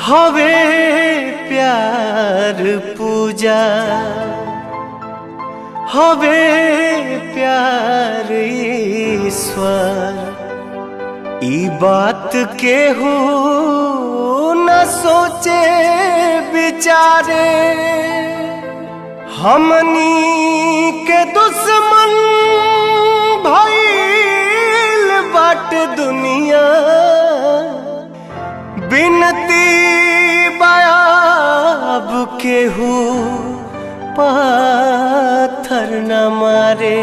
हवे प्यार पूजा हवे प्यार ईश्वर ई बात के हो न सोचे बिचारे हमनी के दुश्मन भइल बाटे दुनिया बिनती बायाब केहू पाथर न मारे।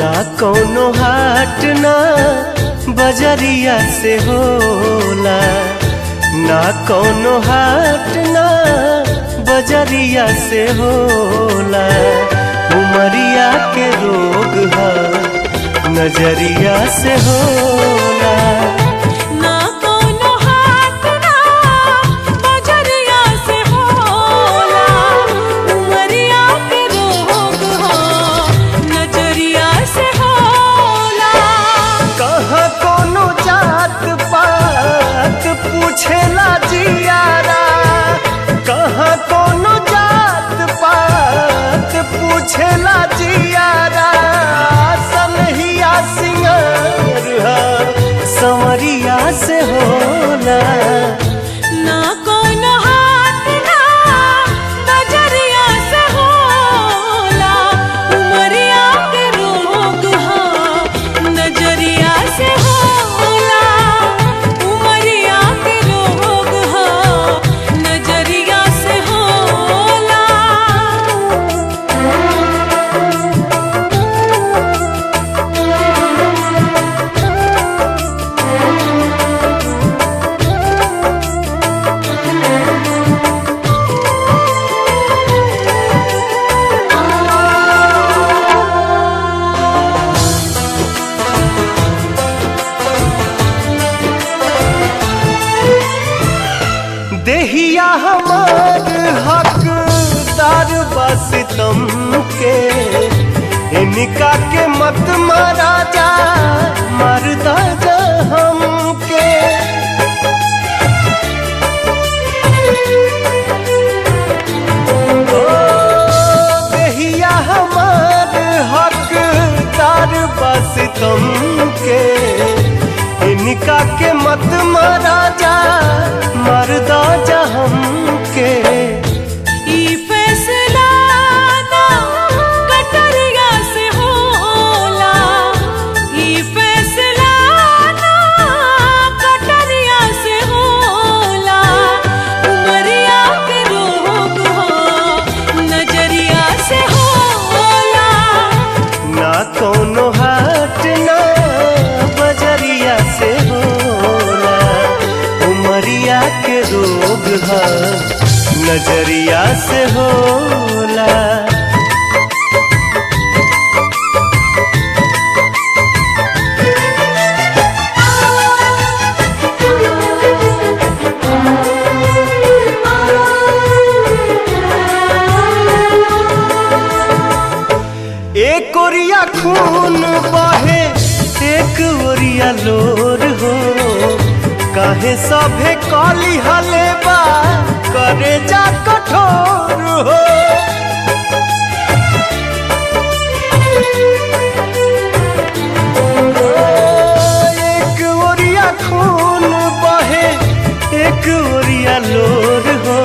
ना कौनो हाट ना बजरिया से होला, ना कौनो हाट ना बजरिया से होला। उमरिया के रोग है नजरिया से होला। पूछेला जियारा कहाँ कोनो जात पात पूछेला जियारा सनहिया सिंगार संवरिया से होला। ना कोनो हाथ ना नजरिया से होला। उमरिया के रोग है नजरिया से होला। देहिया हमार हकदार बस तुम के इनका के मत मारा जा मरदा जा हमके। ओ देहिया हमार हकदार बस तुम के इनका के मत मारा जा मरदा जा हमके। ई फैसला ना कटरिया से होला। ई फैसला ना कटरिया से होला। उमरिया के रोग हो नजरिया से होला। ना कौनो हाट ना बजरिया से होला। उमरिया के रोग है नजरिया से होला। एक ओरिया खून बहे एक ओरिया लोर हो। काहे सभे कली हलेबा करे जा कठोर हो। एक ओरिया खून बहे एक ओरिया लोर हो।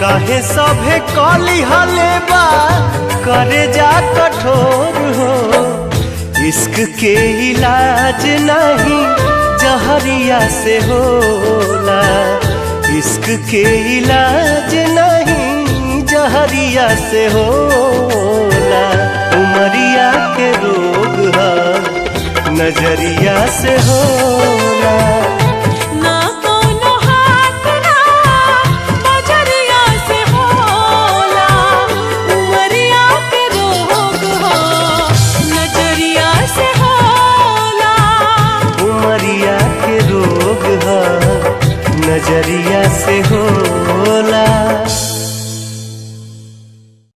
काहे सभे कली हलेबा करे जा कठोर हो। इश्क के इलाज नहीं जहरिया से होला। इश्क के इलाज नहीं जहरिया से होला। उमरिया के रोग है नजरिया से होला। ना कोनो हाथ ना नजरिया से होला। नजरिया से होला।